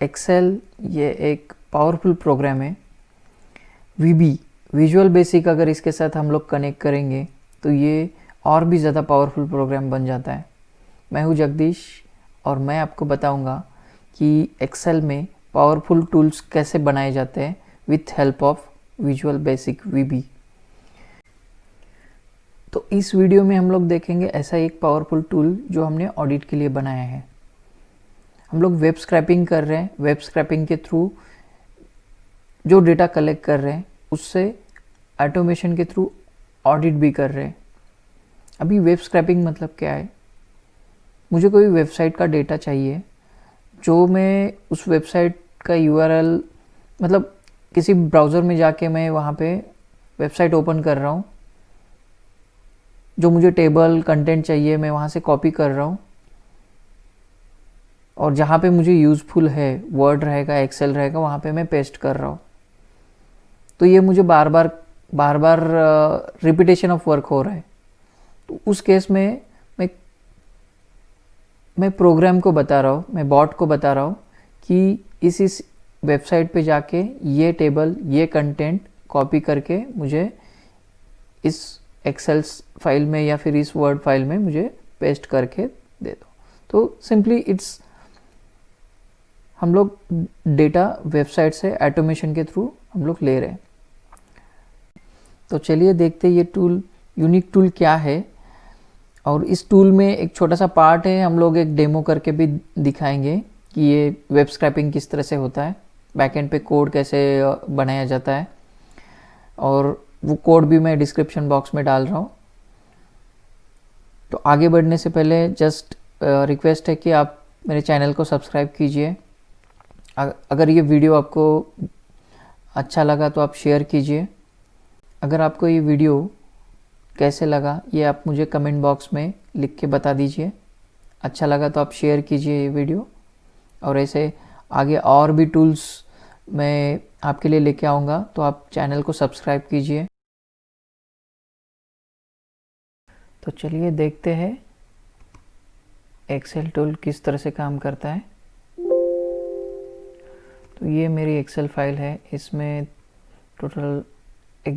Excel ये एक powerful programme है। वीबी विजुअल बेसिक अगर इसके साथ हम लोग कनेक्ट करेंगे तो ये और भी ज़्यादा पावरफुल प्रोग्राम बन जाता है। मैं हूँ जगदीश और मैं आपको बताऊंगा कि एक्सेल में पावरफुल टूल्स कैसे बनाए जाते हैं with help of visual basic VB. तो इस वीडियो में हम लोग देखेंगे ऐसा एक पावरफुल टूल जो हमने ऑडिट के लिए बनाया है। हम लोग वेब स्क्रैपिंग कर रहे हैं। वेब स्क्रैपिंग के थ्रू जो डेटा कलेक्ट कर रहे हैं उससे ऑटोमेशन के थ्रू ऑडिट भी कर रहे हैं। अभी वेब स्क्रैपिंग मतलब क्या है? मुझे कोई वेबसाइट का डेटा चाहिए जो मैं उस वेबसाइट का यूआरएल मतलब किसी ब्राउज़र में जाके मैं वहाँ पे वेबसाइट ओपन कर रहा हूँ, जो मुझे टेबल कंटेंट चाहिए मैं वहाँ से कॉपी कर रहा हूँ और जहाँ पे मुझे यूज़फुल है वर्ड रहेगा एक्सेल रहेगा वहाँ पे मैं पेस्ट कर रहा हूँ। तो ये मुझे बार बार रिपीटेशन ऑफ वर्क हो रहा है। तो उस केस में मैं प्रोग्राम को बता रहा हूँ, मैं बॉट को बता रहा हूँ कि इस वेबसाइट पे जाके ये टेबल ये कंटेंट कॉपी करके मुझे इस एक्सेल फाइल में या फिर इस वर्ड फाइल में मुझे पेस्ट करके दे दो। तो सिंपली हम लोग डेटा वेबसाइट से ऑटोमेशन के थ्रू हम लोग ले रहे हैं। तो चलिए देखते हैं ये टूल यूनिक टूल क्या है। और इस टूल में एक छोटा सा पार्ट है, हम लोग एक डेमो करके भी दिखाएंगे कि ये वेब स्क्रैपिंग किस तरह से होता है, बैकएंड पे कोड कैसे बनाया जाता है, और वो कोड भी मैं डिस्क्रिप्शन बॉक्स में डाल रहा हूँ। तो आगे बढ़ने से पहले जस्ट रिक्वेस्ट है कि आप मेरे चैनल को सब्सक्राइब कीजिए। अगर ये वीडियो आपको अच्छा लगा तो आप शेयर कीजिए। अगर आपको ये वीडियो कैसे लगा ये आप मुझे कमेंट बॉक्स में लिख के बता दीजिए। अच्छा लगा तो आप शेयर कीजिए ये वीडियो, और ऐसे आगे और भी टूल्स मैं आपके लिए लेके आऊँगा, तो आप चैनल को सब्सक्राइब कीजिए। तो चलिए देखते हैं एक्सेल टूल किस तरह से काम करता है। तो ये मेरी एक्सेल फाइल है, इसमें टोटल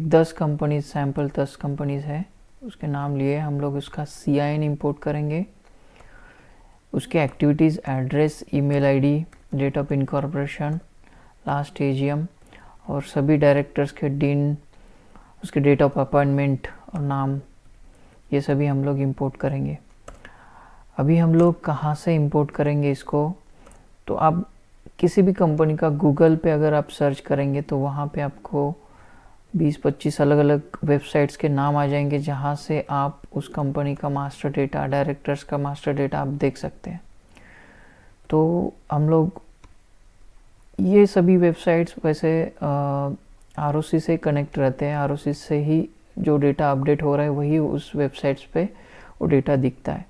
10 कंपनीज सैम्पल 10 कंपनीज है, उसके नाम लिए हम लोग उसका CIN इंपोर्ट करेंगे, उसके activities address email ID date of incorporation last AGM और सभी डायरेक्टर्स के डीन उसके डेट ऑफ अपॉइंटमेंट और नाम, ये सभी हम लोग इंपोर्ट करेंगे। अभी हम लोग कहाँ से इंपोर्ट करेंगे इसको? तो आप किसी भी कंपनी का गूगल पे अगर आप सर्च करेंगे तो वहाँ पे आपको 20-25 अलग अलग वेबसाइट्स के नाम आ जाएंगे जहाँ से आप उस कंपनी का मास्टर डेटा डायरेक्टर्स का मास्टर डेटा आप देख सकते हैं। तो हम लोग ये सभी वेबसाइट्स वैसे ROC से कनेक्ट रहते हैं, ROC से ही जो डेटा अपडेट हो रहा है वही उस वेबसाइट्स पे वो डेटा दिखता है।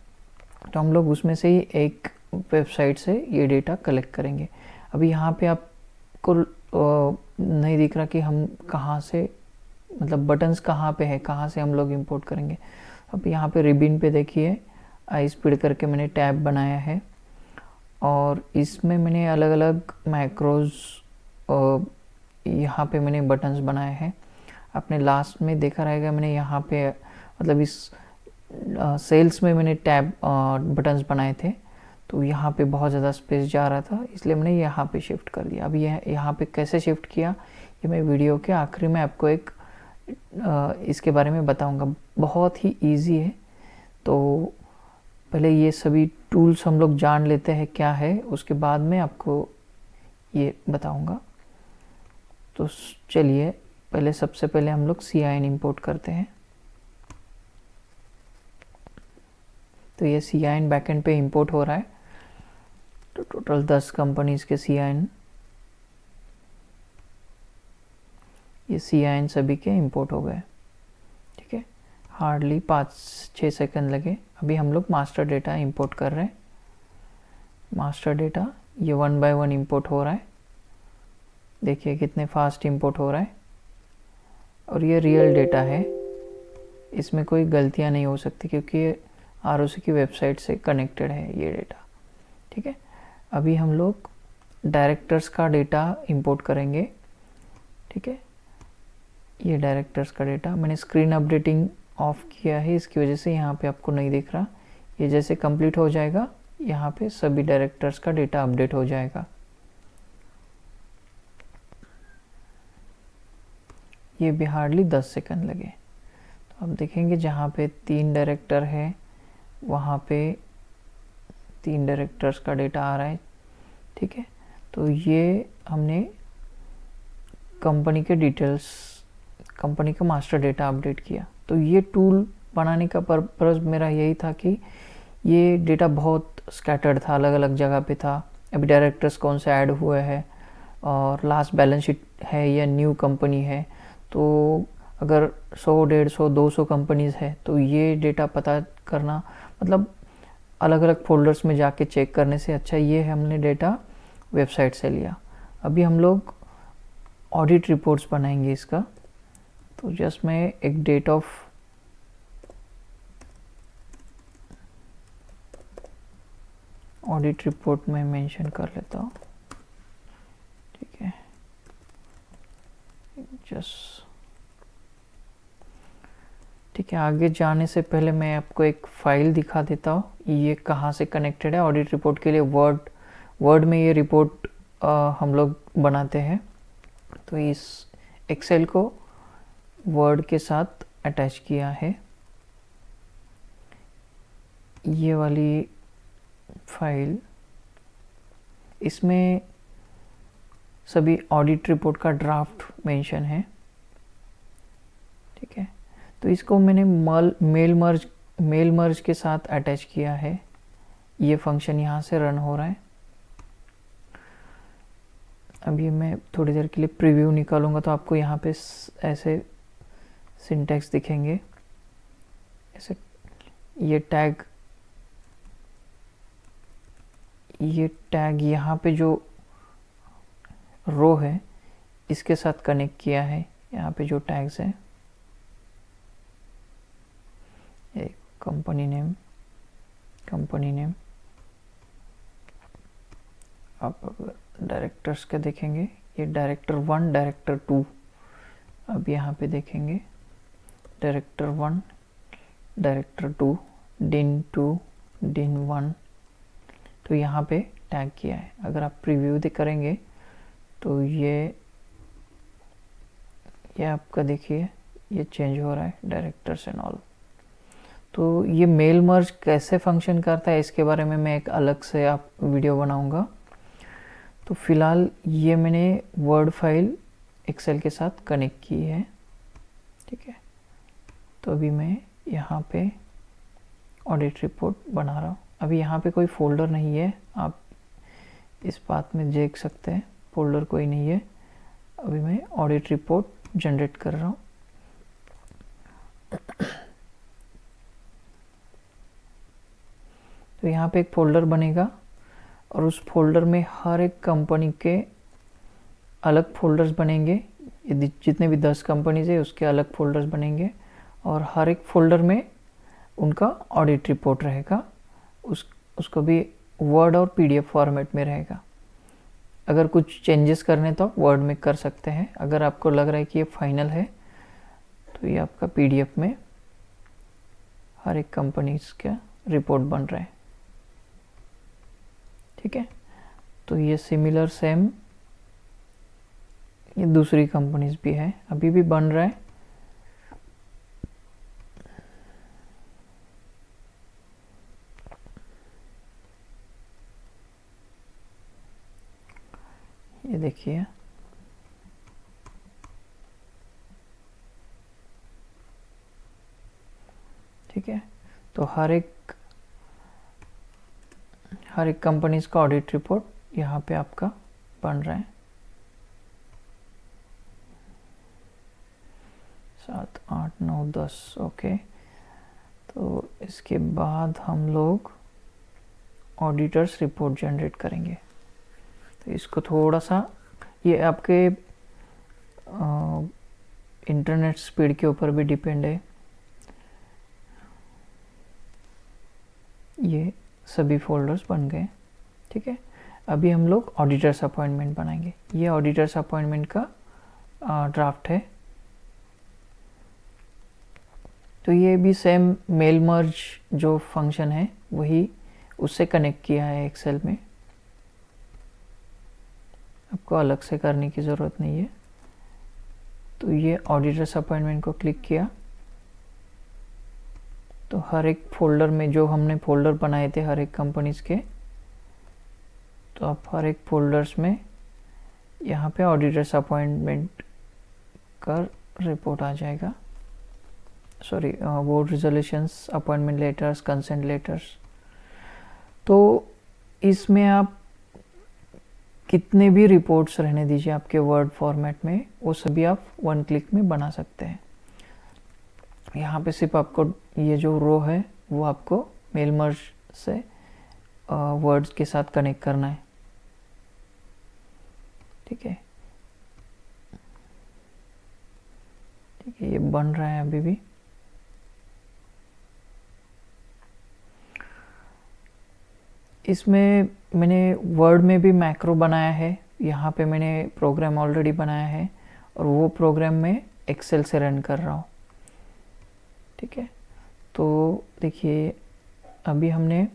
तो हम लोग उसमें से ही एक वेबसाइट से ये डेटा कलेक्ट करेंगे। अभी यहाँ पे आपको नहीं दिख रहा कि हम कहाँ से मतलब बटन्स कहाँ पे है, कहाँ से हम लोग इंपोर्ट करेंगे। अब यहाँ पे रिबिन पे देखिए आई स्पीड करके मैंने टैब बनाया है और इसमें मैंने अलग अलग मैक्रोज यहाँ पे मैंने बटन्स बनाए हैं। आपने लास्ट में देखा रहेगा मैंने यहाँ पे मतलब इस सेल्स में मैंने टैब बटन्स बनाए थे, तो यहाँ पे बहुत ज़्यादा स्पेस जा रहा था इसलिए मैंने यहाँ पे शिफ्ट कर दिया। अभी यहाँ पे कैसे शिफ्ट किया ये मैं वीडियो के आखिरी में आपको एक इसके बारे में बताऊंगा। बहुत ही इजी है। तो पहले ये सभी टूल्स हम लोग जान लेते हैं क्या है, उसके बाद में आपको ये बताऊंगा। तो चलिए पहले सबसे पहले हम लोग CIN इंपोर्ट करते हैं। तो ये CIN बैकएंड पे इंपोर्ट हो रहा है। तो टोटल 10 कंपनीज के CIN, ये CIN सभी के इंपोर्ट हो गए। ठीक है, हार्डली 5-6 सेकंड लगे। अभी हम लोग मास्टर डेटा इंपोर्ट कर रहे हैं। मास्टर डेटा ये 1 बाय 1 इंपोर्ट हो रहा है। देखिए कितने फास्ट इंपोर्ट हो रहा है। और ये रियल डेटा है, इसमें कोई गलतियां नहीं हो सकती क्योंकि ROC की वेबसाइट से कनेक्टेड है ये डेटा। ठीक है, अभी हम लोग डायरेक्टर्स का डेटा इंपोर्ट करेंगे। ठीक है, ये डायरेक्टर्स का डेटा, मैंने स्क्रीन अपडेटिंग ऑफ किया है, इसकी वजह से यहाँ पे आपको नहीं दिख रहा। ये जैसे कंप्लीट हो जाएगा यहाँ पे सभी डायरेक्टर्स का डेटा अपडेट हो जाएगा। ये भी हार्डली 10 सेकंड लगे। तो अब देखेंगे जहाँ पे 3 डायरेक्टर है वहाँ पे 3 डायरेक्टर्स का डेटा आ रहा है। ठीक है, तो ये हमने कंपनी के डिटेल्स, कंपनी का मास्टर डेटा अपडेट किया। तो ये टूल बनाने का पर्पस मेरा यही था कि ये डेटा बहुत स्कैटर्ड था, अलग अलग जगह पे था। अभी डायरेक्टर्स कौन से ऐड हुए हैं और लास्ट बैलेंस शीट है या न्यू कंपनी है, तो अगर 100, 150, 200 कंपनीज है तो ये डेटा पता करना, मतलब अलग अलग फोल्डर्स में जाके चेक करने से अच्छा ये है हमने डेटा वेबसाइट से लिया। अभी हम लोग ऑडिट रिपोर्ट्स बनाएंगे इसका। तो जस्ट मैं एक डेट ऑफ ऑडिट रिपोर्ट में मेंशन कर लेता हूँ। ठीक है, ठीक है, आगे जाने से पहले मैं आपको एक फाइल दिखा देता हूँ, ये कहाँ से कनेक्टेड है। ऑडिट रिपोर्ट के लिए वर्ड में ये रिपोर्ट हम लोग बनाते हैं। तो इस एक्सेल को वर्ड के साथ अटैच किया है। ये वाली फाइल, इसमें सभी ऑडिट रिपोर्ट का ड्राफ्ट मेंशन है। ठीक है, तो इसको मैंने मेल मर्ज के साथ अटैच किया है। ये फंक्शन यहाँ से रन हो रहा है। अभी मैं थोड़ी देर के लिए प्रीव्यू निकालूंगा तो आपको यहाँ पे ऐसे सिंटैक्स दिखेंगे, ऐसे ये टैग यहाँ पे जो रो है इसके साथ कनेक्ट किया है। यहाँ पे जो टैग्स है, एक कंपनी नेम, आप अगर डायरेक्टर्स का देखेंगे, ये डायरेक्टर 1, डायरेक्टर 2। अब यहाँ पे देखेंगे डायरेक्टर 1, डायरेक्टर 2, डिन 2, डिन 1, तो यहाँ पे टैग किया है। अगर आप प्रीव्यू करेंगे तो ये आपका देखिए ये चेंज हो रहा है, डायरेक्टर्स एंड ऑल। तो ये मेल मर्ज कैसे फंक्शन करता है इसके बारे में मैं एक अलग से आप वीडियो बनाऊंगा। तो फिलहाल ये मैंने वर्ड फाइल एक्सेल के साथ कनेक्ट की है। ठीक है, तो अभी मैं यहाँ पे ऑडिट रिपोर्ट बना रहा हूँ। अभी यहाँ पे कोई फोल्डर नहीं है, आप इस बात में देख सकते हैं, फोल्डर कोई नहीं है। अभी मैं ऑडिट रिपोर्ट जनरेट कर रहा हूँ। तो यहाँ पे एक फोल्डर बनेगा और उस फोल्डर में हर एक कंपनी के अलग फोल्डर्स बनेंगे। जितने भी 10 कंपनीज है उसके अलग फोल्डर्स बनेंगे और हर एक फोल्डर में उनका ऑडिट रिपोर्ट रहेगा। उसको भी वर्ड और पीडीएफ फॉर्मेट में रहेगा। अगर कुछ चेंजेस करने तो आप वर्ड में कर सकते हैं। अगर आपको लग रहा है कि ये फाइनल है तो ये आपका पीडीएफ में हर एक कंपनीज का रिपोर्ट बन रहा है। ठीक है, तो ये सिमिलर सेम ये दूसरी कंपनीज भी है, अभी भी बन रहा है। ये देखिए ठीक है, तो हर एक कंपनीज का ऑडिट रिपोर्ट यहाँ पे आपका बन रहा है। 7, 8, 9, 10 ओके। तो इसके बाद हम लोग ऑडिटर्स रिपोर्ट जनरेट करेंगे। तो इसको थोड़ा सा, ये आपके इंटरनेट स्पीड के ऊपर भी डिपेंड है। ये सभी फोल्डर्स बन गए। ठीक है, अभी हम लोग ऑडिटर्स अपॉइंटमेंट बनाएंगे। ये ऑडिटर्स अपॉइंटमेंट का ड्राफ्ट है। तो ये भी सेम मेल मर्ज जो फंक्शन है वही उससे कनेक्ट किया है एक्सेल में, आपको अलग से करने की ज़रूरत नहीं है। तो ये ऑडिटर्स अपॉइंटमेंट को क्लिक किया तो हर एक फोल्डर में जो हमने फोल्डर बनाए थे हर एक कंपनीज के, तो आप हर एक फोल्डर्स में यहाँ पे ऑडिटर्स अपॉइंटमेंट का रिपोर्ट आ जाएगा। Sorry, board resolutions, appointment letters, consent letters. तो इसमें आप कितने भी रिपोर्ट्स रहने दीजिए आपके वर्ड फॉर्मेट में, वो सभी आप वन क्लिक में बना सकते हैं। यहाँ पे सिर्फ आपको ये जो रो है वो आपको मेल मर्ज से वर्ड्स के साथ कनेक्ट करना है, ठीक है। ठीक है, ये बन रहा है अभी भी। इसमें मैंने वर्ड में भी मैक्रो बनाया है, यहाँ पे मैंने प्रोग्राम ऑलरेडी बनाया है और वो प्रोग्राम में एक्सेल से रन कर रहा हूँ, ठीक है। तो देखिए अभी हमने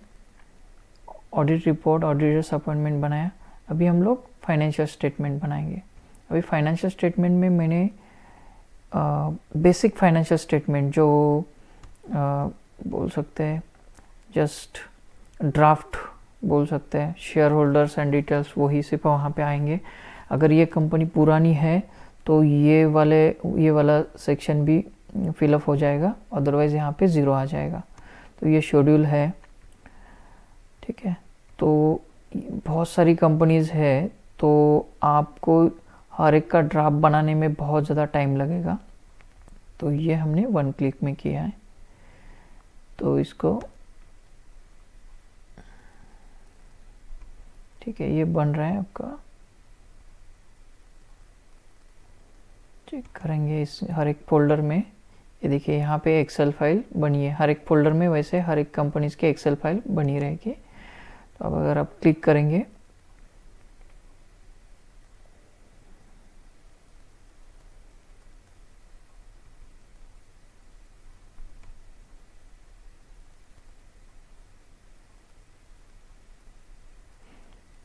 ऑडिट रिपोर्ट, ऑडिटर्स अपॉइंटमेंट बनाया। अभी हम लोग फाइनेंशियल स्टेटमेंट बनाएंगे। अभी फाइनेंशियल स्टेटमेंट में मैंने बेसिक फाइनेंशियल स्टेटमेंट जो बोल सकते हैं, जस्ट ड्राफ्ट बोल सकते हैं, शेयर होल्डर्स एंड डिटेल्स, वही सिर्फ वहाँ पे आएंगे। अगर ये कंपनी पुरानी है तो ये वाला सेक्शन भी फिलअप हो जाएगा, अदरवाइज़ यहाँ पे 0 आ जाएगा। तो ये शेड्यूल है, ठीक है। तो बहुत सारी कंपनीज़ है तो आपको हर एक का ड्राफ्ट बनाने में बहुत ज़्यादा टाइम लगेगा। तो ये हमने वन क्लिक में किया है। तो इसको, ठीक है, ये बन रहा है आपका, चेक करेंगे इस हर एक फोल्डर में। ये देखिए यहाँ पे एक्सेल फाइल बनी है हर एक फोल्डर में, वैसे हर एक कंपनीज के एक्सेल फाइल बनी रहेगी। तो अब अगर आप क्लिक करेंगे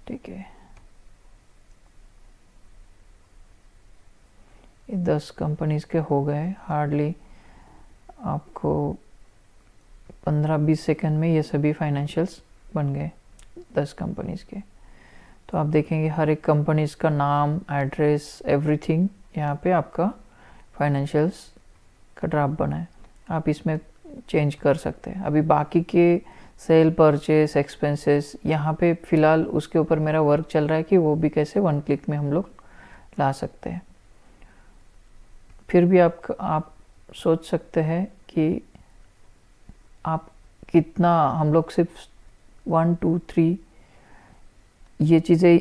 ठीक है, ये 10 कंपनीज के हो गए। हार्डली आपको 15-20 सेकंड में ये सभी फाइनेंशियल्स बन गए 10 कंपनीज के। तो आप देखेंगे हर एक कंपनीज का नाम, एड्रेस, एवरीथिंग यहाँ पे आपका फाइनेंशियल्स का ड्राफ्ट बना है। आप इसमें चेंज कर सकते हैं। अभी बाकी के सेल, परचेस, एक्सपेंसेस, यहाँ पे फ़िलहाल उसके ऊपर मेरा वर्क चल रहा है कि वो भी कैसे वन क्लिक में हम लोग ला सकते हैं। फिर भी आप सोच सकते हैं कि आप कितना, हम लोग सिर्फ 1, 2, 3 ये चीज़ें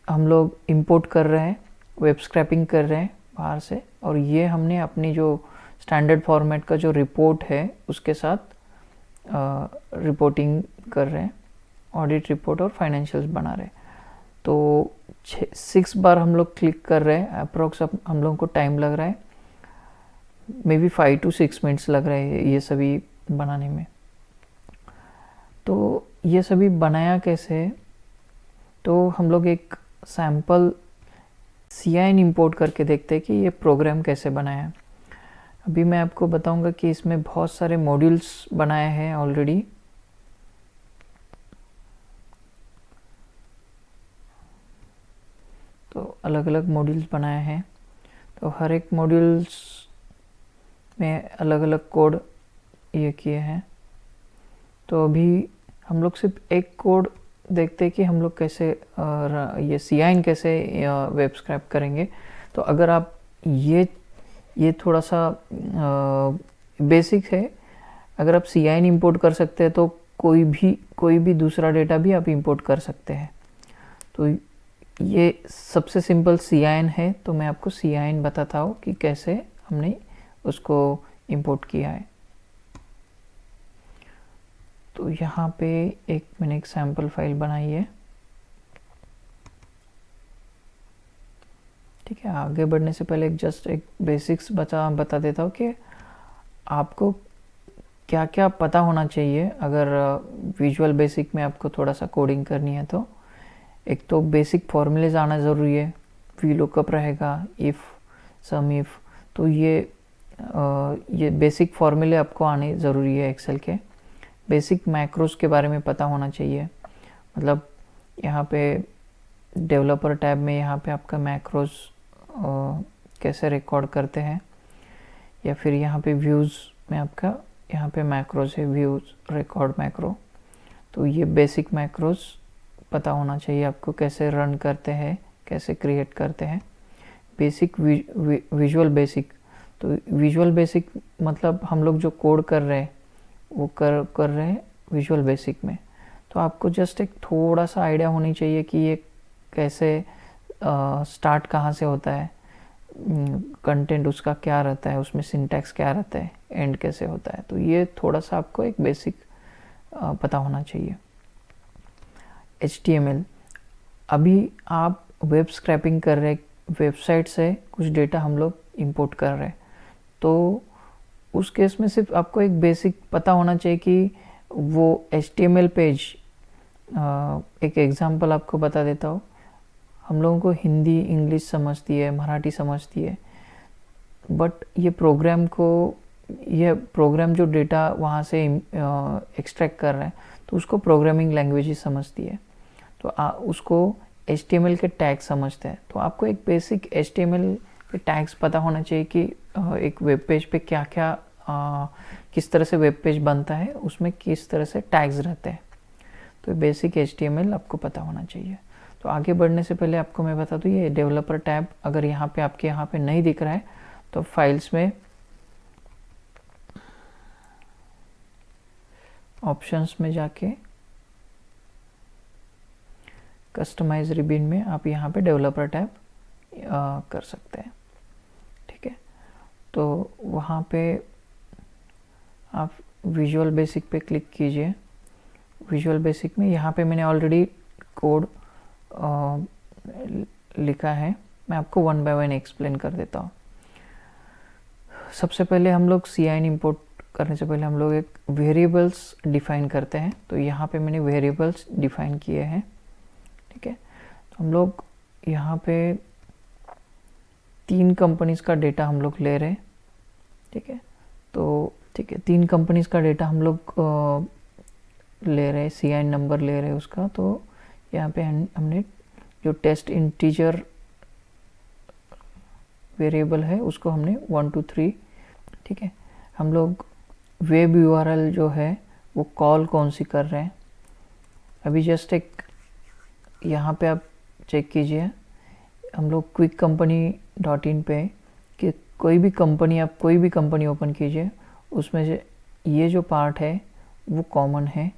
हम लोग इंपोर्ट कर रहे हैं, वेब स्क्रैपिंग कर रहे हैं बाहर से, और ये हमने अपनी जो स्टैंडर्ड फॉर्मेट का जो रिपोर्ट है उसके साथ रिपोर्टिंग कर रहे हैं, ऑडिट रिपोर्ट और फाइनेंशियल्स बना रहे हैं। तो 6 बार हम लोग क्लिक कर रहे हैं, अप्रोक्स हम लोगों को टाइम लग रहा है, मे बी 5 to 6 मिनट्स लग रहे हैं ये सभी बनाने में। तो ये सभी बनाया कैसे, तो हम लोग एक सैम्पल CIN इंपोर्ट करके देखते हैं कि ये प्रोग्राम कैसे बनाया है। अभी मैं आपको बताऊंगा कि इसमें बहुत सारे मॉड्यूल्स बनाए हैं ऑलरेडी। तो अलग अलग मॉड्यूल्स बनाए हैं, तो हर एक मॉड्यूल्स में अलग अलग कोड ये किए हैं। तो अभी हम लोग सिर्फ एक कोड देखते हैं कि हम लोग कैसे ये CIN कैसे वेब स्क्रैप करेंगे। तो अगर आप ये थोड़ा सा बेसिक है, अगर आप CIN इंपोर्ट कर सकते हैं तो कोई भी दूसरा डेटा भी आप इंपोर्ट कर सकते हैं। तो ये सबसे सिंपल CIN है, तो मैं आपको CIN बताता हूँ कि कैसे हमने उसको इंपोर्ट किया है। तो यहाँ पे मैंने एक सैम्पल फाइल बनाई है। ठीक है, आगे बढ़ने से पहले एक बेसिक्स बता देता हूँ कि आपको क्या क्या पता होना चाहिए अगर विजुअल बेसिक में आपको थोड़ा सा कोडिंग करनी है। तो एक तो बेसिक फॉर्मूलेज आना ज़रूरी है, वी लुकअप रहेगा, इफ़, सम इफ़, तो ये बेसिक फॉर्मूले आपको आने ज़रूरी है एक्सेल के। बेसिक मैक्रोस के बारे में पता होना चाहिए, मतलब यहाँ पे डेवलपर टैब में यहाँ पे आपका मैक्रोस कैसे रिकॉर्ड करते हैं, या फिर यहाँ पे व्यूज़ में आपका यहाँ पे मैक्रोस है, व्यूज़ रिकॉर्ड मैक्रो। तो ये बेसिक मैक्रोस पता होना चाहिए आपको, कैसे रन करते हैं, कैसे क्रिएट करते हैं। बेसिक विजुअल बेसिक, तो विजुअल बेसिक मतलब हम लोग जो कोड कर रहे हैं वो कर रहे हैं विजुअल बेसिक में। तो आपको जस्ट एक थोड़ा सा आइडिया होनी चाहिए कि ये कैसे स्टार्ट कहाँ से होता है, कंटेंट उसका क्या रहता है, उसमें सिंटैक्स क्या रहता है, एंड कैसे होता है। तो ये थोड़ा सा आपको एक बेसिक पता होना चाहिए। HTML, अभी आप वेब स्क्रैपिंग कर रहे, वेबसाइट से कुछ डेटा हम लोग इंपोर्ट कर रहे हैं, तो उस केस में सिर्फ आपको एक बेसिक पता होना चाहिए कि वो HTML पेज, एक एग्जांपल आपको बता देता हूँ। हम लोगों को हिंदी इंग्लिश समझती है, मराठी समझती है, बट ये प्रोग्राम जो डेटा वहाँ से एक्सट्रैक्ट कर रहा है तो उसको प्रोग्रामिंग लैंग्वेज ही समझती है, तो उसको HTML के टैग समझते हैं। तो आपको एक बेसिक HTML के टैग्स पता होना चाहिए कि एक वेब पेज पे क्या क्या किस तरह से वेब पेज बनता है, उसमें किस तरह से टैग्स रहते हैं। तो बेसिक HTML आपको पता होना चाहिए। तो आगे बढ़ने से पहले आपको मैं बता दूँ, ये डेवलपर टैब अगर यहाँ पे आपके यहाँ पे नहीं दिख रहा है तो फाइल्स में ऑप्शंस में जाके कस्टमाइज रिबन में आप यहाँ पे डेवलपर टैब कर सकते हैं। ठीक है, तो वहाँ पे आप विजुअल बेसिक पे क्लिक कीजिए। विजुअल बेसिक में यहाँ पे मैंने ऑलरेडी कोड लिखा है, मैं आपको वन बाय वन एक्सप्लेन कर देता हूँ। सबसे पहले हम लोग CIN इंपोर्ट करने से पहले हम लोग एक वेरिएबल्स डिफाइन करते हैं। तो यहाँ पे मैंने वेरिएबल्स डिफाइन किए हैं। ठीक है, तो हम लोग यहाँ पे 3 कंपनीज का डेटा हम लोग ले रहे हैं। ठीक है, तो ठीक है, 3 कंपनीज का डेटा हम लोग ले रहे हैं, CIN नंबर ले रहे हैं उसका। तो यहाँ पे हमने जो टेस्ट इंटीजर वेरिएबल है उसको हमने 1 2 3, ठीक है, हम लोग वेब URL जो है वो कॉल कौन सी कर रहे हैं। अभी जस्ट एक यहाँ पे आप चेक कीजिए, हम लोग quickcompany.in पे कि कोई भी कंपनी ओपन कीजिए, उसमें से ये जो पार्ट है वो कॉमन है,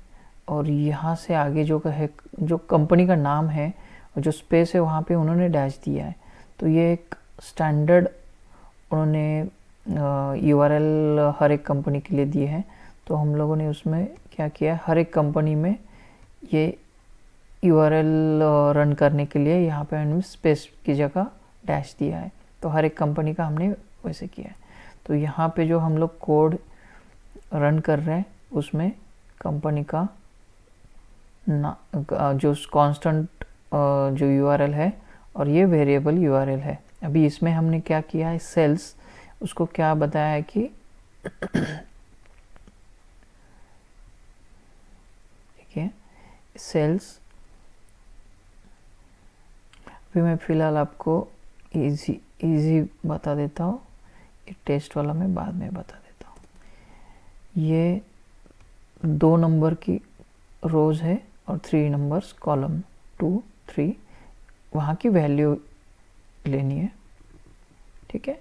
और यहाँ से आगे जो है जो कंपनी का नाम है और जो स्पेस है वहाँ पे उन्होंने डैश दिया है। तो ये एक स्टैंडर्ड उन्होंने URL हर एक कंपनी के लिए दिए हैं। तो हम लोगों ने उसमें क्या किया, हर एक कंपनी में ये URL रन करने के लिए यहाँ पे हमने स्पेस की जगह डैश दिया है। तो हर एक कंपनी का हमने वैसे किया है। तो यहाँ पे जो हम लोग कोड रन कर रहे हैं उसमें कंपनी का जो कांस्टेंट जो URL है और ये वेरिएबल URL है। अभी इसमें हमने क्या किया है, सेल्स, उसको क्या बताया है कि देखिए सेल्स, अभी मैं फ़िलहाल आपको इजी बता देता हूँ, ये टेस्ट वाला मैं बाद में बता देता हूँ। ये 2 नंबर की रोज़ है और 3 नंबर्स कॉलम, 2 3, वहाँ की वैल्यू लेनी है। ठीक है,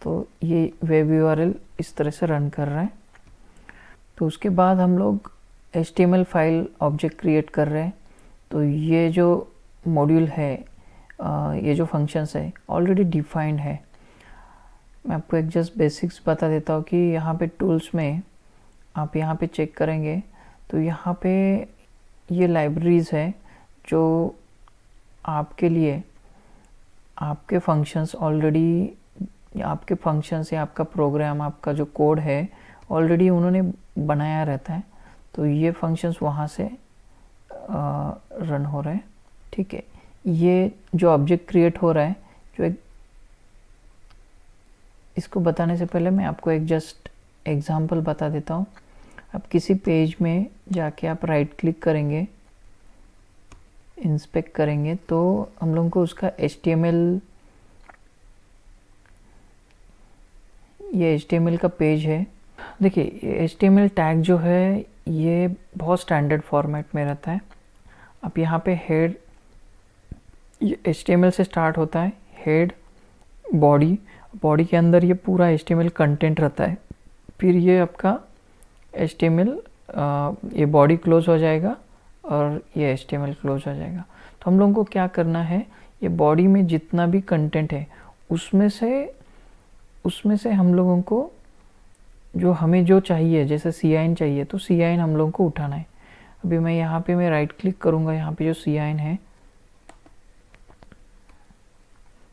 तो ये वेब URL इस तरह से रन कर रहा है। तो उसके बाद हम लोग HTML फाइल ऑब्जेक्ट क्रिएट कर रहे हैं। तो ये जो मॉड्यूल है, ये जो फंक्शंस है ऑलरेडी डिफाइंड है। मैं आपको एक जस्ट बेसिक्स बता देता हूँ कि यहाँ पे टूल्स में आप यहाँ पे चेक करेंगे तो यहाँ पे ये लाइब्रेरीज़ है जो आपके लिए आपके फंक्शंस ऑलरेडी, आपके फंक्शंस या आपका प्रोग्राम, आपका जो कोड है ऑलरेडी उन्होंने बनाया रहता है, तो ये फंक्शंस वहाँ से रन हो रहे हैं। ठीक है, ये जो ऑब्जेक्ट क्रिएट हो रहा है, जो एक, इसको बताने से पहले मैं आपको एक जस्ट एग्जांपल बता देता हूँ। आप किसी पेज में जाके आप राइट क्लिक करेंगे, इंस्पेक्ट करेंगे, तो हम लोगों को उसका HTML, ये HTML का पेज है। देखिए HTML टैग जो है ये बहुत स्टैंडर्ड फॉर्मेट में रहता है। अब यहाँ पे हेड, ये HTML से स्टार्ट होता है, हेड, बॉडी, बॉडी के अंदर ये पूरा HTML कंटेंट रहता है। फिर ये आपका HTML, ये बॉडी क्लोज हो जाएगा और ये HTML क्लोज हो जाएगा। तो हम लोगों को क्या करना है, ये बॉडी में जितना भी कंटेंट है उसमें से हम लोगों को जो हमें जो चाहिए, जैसे CIN चाहिए तो CIN हम लोगों को उठाना है। अभी मैं यहाँ पे मैं राइट क्लिक करूँगा, यहाँ पे जो CIN है,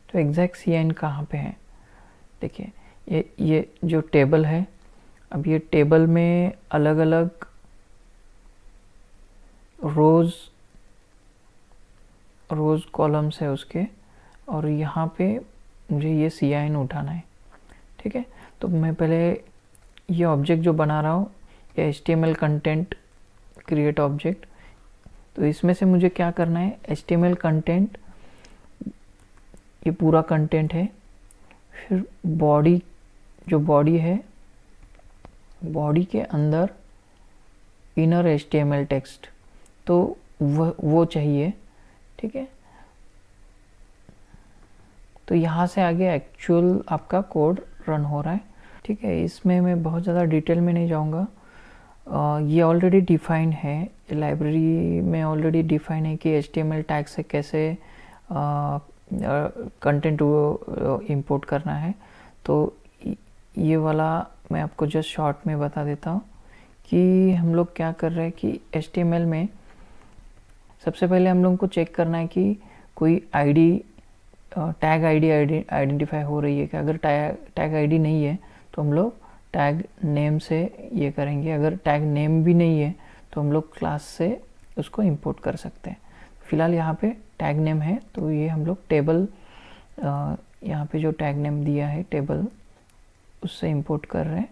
तो एग्जैक्ट CIN कहाँ पे है, देखिए ये जो टेबल है, अब ये टेबल में अलग अलग रोज़ कॉलम्स है उसके, और यहाँ पे मुझे ये CIN उठाना है। ठीक है, तो मैं पहले ये ऑब्जेक्ट जो बना रहा हूँ, ये HTML कंटेंट क्रिएट ऑब्जेक्ट, तो इसमें से मुझे क्या करना है, HTML कंटेंट, ये पूरा कंटेंट है। फिर बॉडी, जो बॉडी है, बॉडी के अंदर इनर HTML टेक्स्ट, तो वो चाहिए। ठीक है, तो यहाँ से आगे एक्चुअल आपका कोड रन हो रहा है। ठीक है, इसमें मैं बहुत ज़्यादा डिटेल में नहीं जाऊँगा। ये ऑलरेडी डिफाइन है, लाइब्रेरी में ऑलरेडी डिफाइन है कि HTML टैग से कैसे कंटेंट इंपोर्ट करना है। तो ये वाला मैं आपको जस्ट शॉर्ट में बता देता हूँ कि हम लोग क्या कर रहे हैं कि HTML में सबसे पहले हम लोग को चेक करना है कि कोई टैग आईडी आइडेंटिफाई हो रही है कि, अगर टैग आईडी नहीं है तो हम लोग टैग नेम से ये करेंगे। अगर टैग नेम भी नहीं है तो हम लोग क्लास से उसको इंपोर्ट कर सकते हैं। फिलहाल यहाँ पे टैग नेम है, तो ये हम लोग टेबल, यहाँ पे जो टैग नेम दिया है टेबल, उससे इंपोर्ट कर रहे हैं।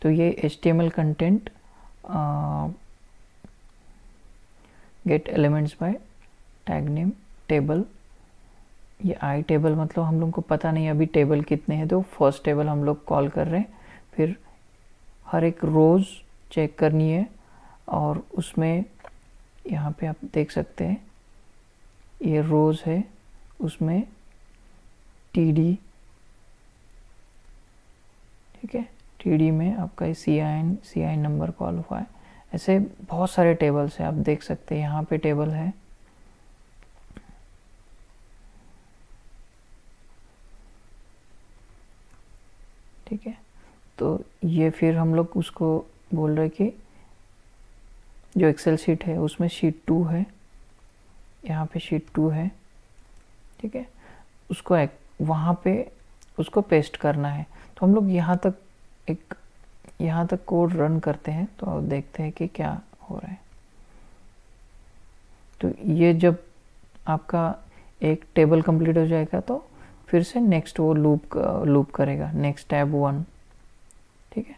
तो ये HTML content gate elements bye tag name table, ये आई टेबल मतलब हम लोग को पता नहीं अभी टेबल कितने हैं, तो फर्स्ट टेबल हम लोग कॉल कर रहे हैं। फिर हर एक रोज़ चेक करनी है, और उसमें यहाँ पे आप देख सकते हैं ये रोज़ है, उसमें TD, ठीक है, TD में आपका CIN नंबर कॉल हुआ है। ऐसे बहुत सारे टेबल्स हैं, आप देख सकते हैं यहाँ पे टेबल है। ठीक है, तो ये फिर हम लोग उसको बोल रहे कि जो एक्सेल शीट है उसमें शीट 2 है, यहाँ पे शीट 2 है। ठीक है, उसको वहाँ पे उसको पेस्ट करना है। तो हम लोग यहाँ तक कोड रन करते हैं, तो देखते हैं कि क्या हो रहा है। तो ये जब आपका एक टेबल कंप्लीट हो जाएगा तो फिर से नेक्स्ट वो लूप करेगा, नेक्स्ट टैब 1। ठीक है,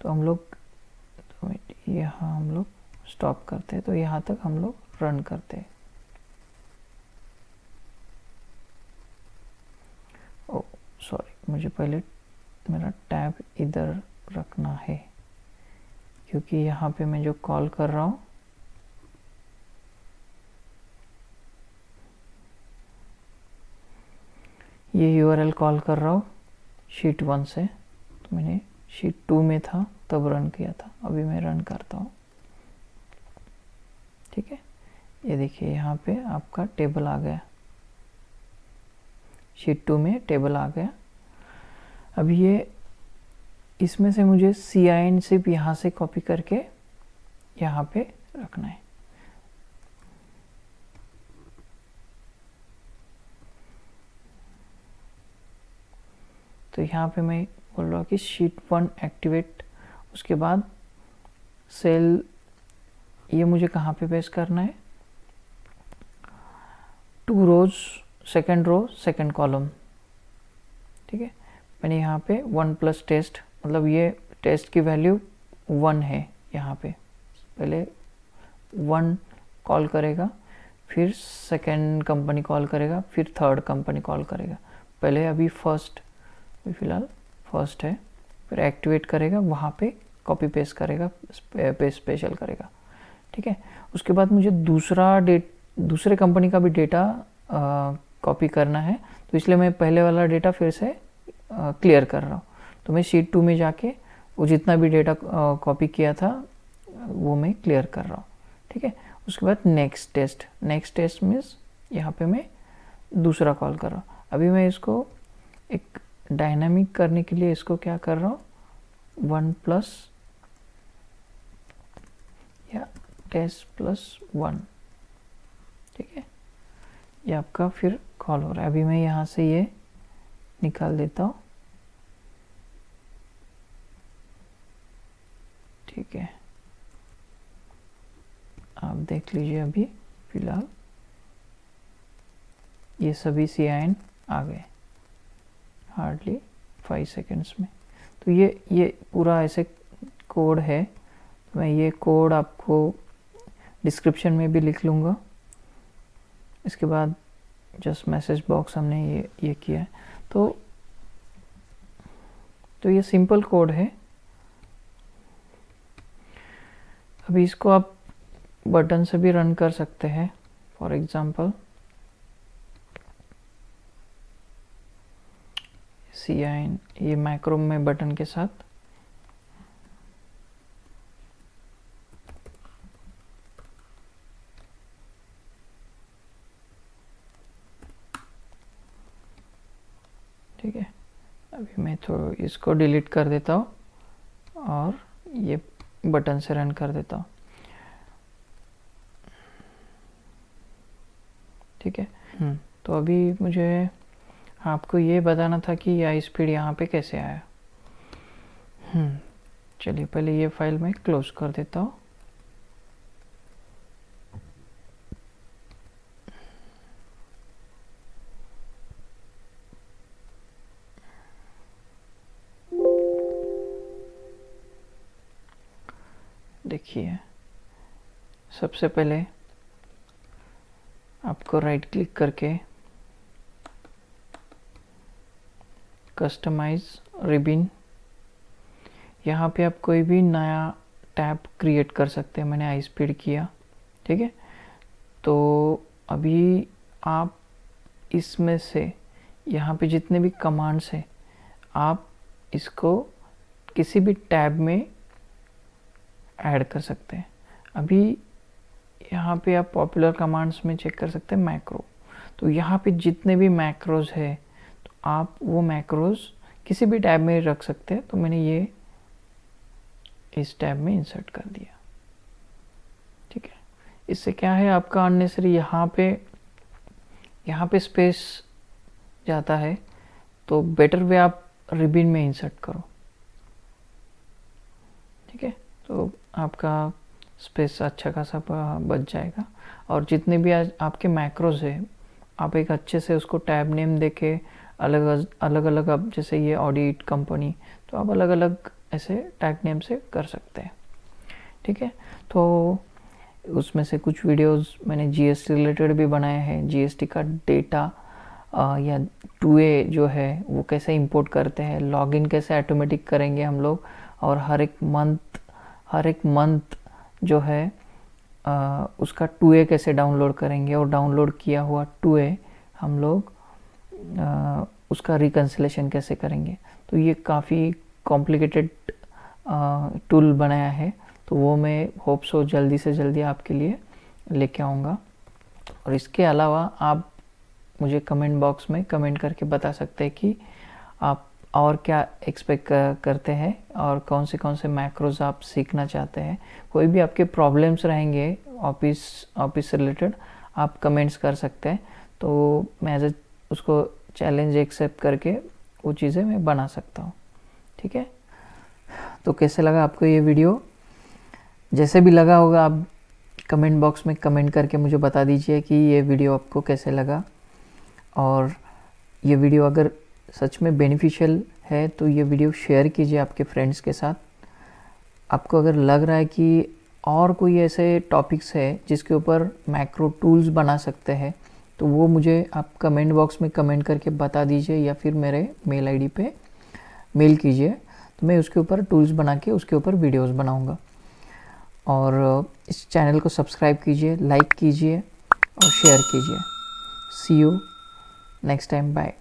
तो हम लोग यहाँ हम लोग स्टॉप करते हैं, तो यहाँ तक हम लोग रन करते हैं। ओ सॉरी, मुझे पहले मेरा टैब इधर रखना है, क्योंकि यहाँ पे मैं जो कॉल कर रहा हूँ ये URL कॉल कर रहा हूँ शीट 1 से, तो मैंने शीट 2 में था तब रन किया था, अभी मैं रन करता हूँ। ठीक है, ये देखिए यहाँ पे आपका टेबल आ गया, शीट 2 में टेबल आ गया। अभी ये इसमें से मुझे CIN सिर्फ यहाँ से कॉपी करके यहाँ पे रखना है। तो यहाँ पे मैं बोल रहा हूँ कि शीट 1 एक्टिवेट, उसके बाद सेल ये मुझे कहाँ पे पेस्ट करना है, 2 रोज, सेकंड रो सेकंड कॉलम, ठीक है। मैंने यहाँ पे 1 प्लस टेस्ट, मतलब ये टेस्ट की वैल्यू 1 है, यहाँ पे पहले 1 कॉल करेगा, फिर सेकंड कंपनी कॉल करेगा, फिर थर्ड कंपनी कॉल करेगा। पहले अभी फर्स्ट, फिलहाल फर्स्ट है, फिर एक्टिवेट करेगा, वहाँ पे कॉपी पेस्ट करेगा, पेस्ट स्पेशल करेगा, ठीक है। उसके बाद मुझे दूसरे कंपनी का भी डेटा कॉपी करना है, तो इसलिए मैं पहले वाला डेटा फिर से क्लियर कर रहा हूँ। तो मैं शीट 2 में जाके वो जितना भी डेटा कॉपी किया था वो मैं क्लियर कर रहा हूँ, ठीक है। उसके बाद नेक्स्ट टेस्ट मीन्स यहाँ पे मैं दूसरा कॉल कर रहा हूँ। अभी मैं इसको एक डायनामिक करने के लिए इसको क्या कर रहा हूँ, 1 प्लस या टेस्ट प्लस 1, ठीक है। ये आपका फिर कॉल हो रहा है। अभी मैं यहाँ से ये निकाल देता हूँ, ठीक है। आप देख लीजिए, अभी फिलहाल ये सभी CIN आ गए हार्डली 5 सेकेंड्स में। तो ये पूरा ऐसे कोड है, मैं ये कोड आपको डिस्क्रिप्शन में भी लिख लूँगा। इसके बाद जस्ट मैसेज बॉक्स हमने ये किया है, तो ये सिंपल कोड है। अभी इसको आप बटन से भी रन कर सकते हैं, फॉर एग्जांपल CIN ये मैक्रो में बटन के साथ, ठीक है। अभी मैं तो इसको डिलीट कर देता हूँ और ये बटन से रन कर देता हूँ, ठीक है। तो अभी मुझे आपको ये बताना था कि आई स्पीड यहाँ पे कैसे आया। चलिए पहले ये फाइल मैं क्लोज कर देता हूँ। देखिए, सबसे पहले आपको राइट क्लिक करके कस्टमाइज रिबिन, यहाँ पे आप कोई भी नया टैब क्रिएट कर सकते हैं। मैंने आई स्पीड किया, ठीक है। तो अभी आप इसमें से यहाँ पे जितने भी कमांड्स हैं आप इसको किसी भी टैब में ऐड कर सकते हैं। अभी यहाँ पे आप पॉपुलर कमांड्स में चेक कर सकते हैं मैक्रो, तो यहाँ पे जितने भी मैक्रोज है तो आप वो मैक्रोज किसी भी टैब में रख सकते हैं। तो मैंने ये इस टैब में इंसर्ट कर दिया, ठीक है। इससे क्या है, आपका अननेसेसरी यहाँ पे स्पेस जाता है, तो बेटर वे आप रिबिन में इंसर्ट करो, ठीक है। तो आपका स्पेस अच्छा खासा बच जाएगा। और जितने भी आज आपके मैक्रोज है आप एक अच्छे से उसको टैब नेम देके अलग अलग आप, जैसे ये ऑडिट कंपनी, तो आप अलग अलग ऐसे टैग नेम से कर सकते हैं, ठीक है। तो उसमें से कुछ वीडियोस मैंने GST रिलेटेड भी बनाए हैं। GST का डेटा या 2A जो है वो कैसे इंपोर्ट करते हैं, लॉगिन कैसे ऑटोमेटिक करेंगे हम लोग, और हर एक मंथ जो है उसका 2A कैसे डाउनलोड करेंगे, और डाउनलोड किया हुआ 2A हम लोग उसका रिकन्सिलेशन कैसे करेंगे। तो ये काफ़ी कॉम्प्लिकेटेड टूल बनाया है, तो वो मैं होप सो जल्दी से जल्दी आपके लिए लेके आऊँगा। और इसके अलावा आप मुझे कमेंट बॉक्स में कमेंट करके बता सकते हैं कि आप और क्या एक्सपेक्ट करते हैं और कौन से मैक्रोज आप सीखना चाहते हैं। कोई भी आपके प्रॉब्लम्स रहेंगे ऑफिस से रिलेटेड, आप कमेंट्स कर सकते हैं। तो मैं उसको चैलेंज एक्सेप्ट करके वो चीज़ें मैं बना सकता हूँ। ठीक है, तो कैसे लगा आपको ये वीडियो? जैसे भी लगा होगा आप कमेंट बॉक्स में कमेंट करके मुझे बता दीजिए कि ये वीडियो आपको कैसे लगा। और ये वीडियो अगर सच में बेनिफिशियल है तो ये वीडियो शेयर कीजिए आपके फ्रेंड्स के साथ। आपको अगर लग रहा है कि और कोई ऐसे टॉपिक्स है जिसके ऊपर मैक्रो टूल्स बना सकते हैं तो वो मुझे आप कमेंट बॉक्स में कमेंट करके बता दीजिए, या फिर मेरे मेल आईडी पे मेल कीजिए, तो मैं उसके ऊपर टूल्स बना के उसके ऊपर वीडियोस बनाऊंगा। और इस चैनल को सब्सक्राइब कीजिए, लाइक कीजिए और शेयर कीजिए। सी यू नेक्स्ट टाइम, बाय।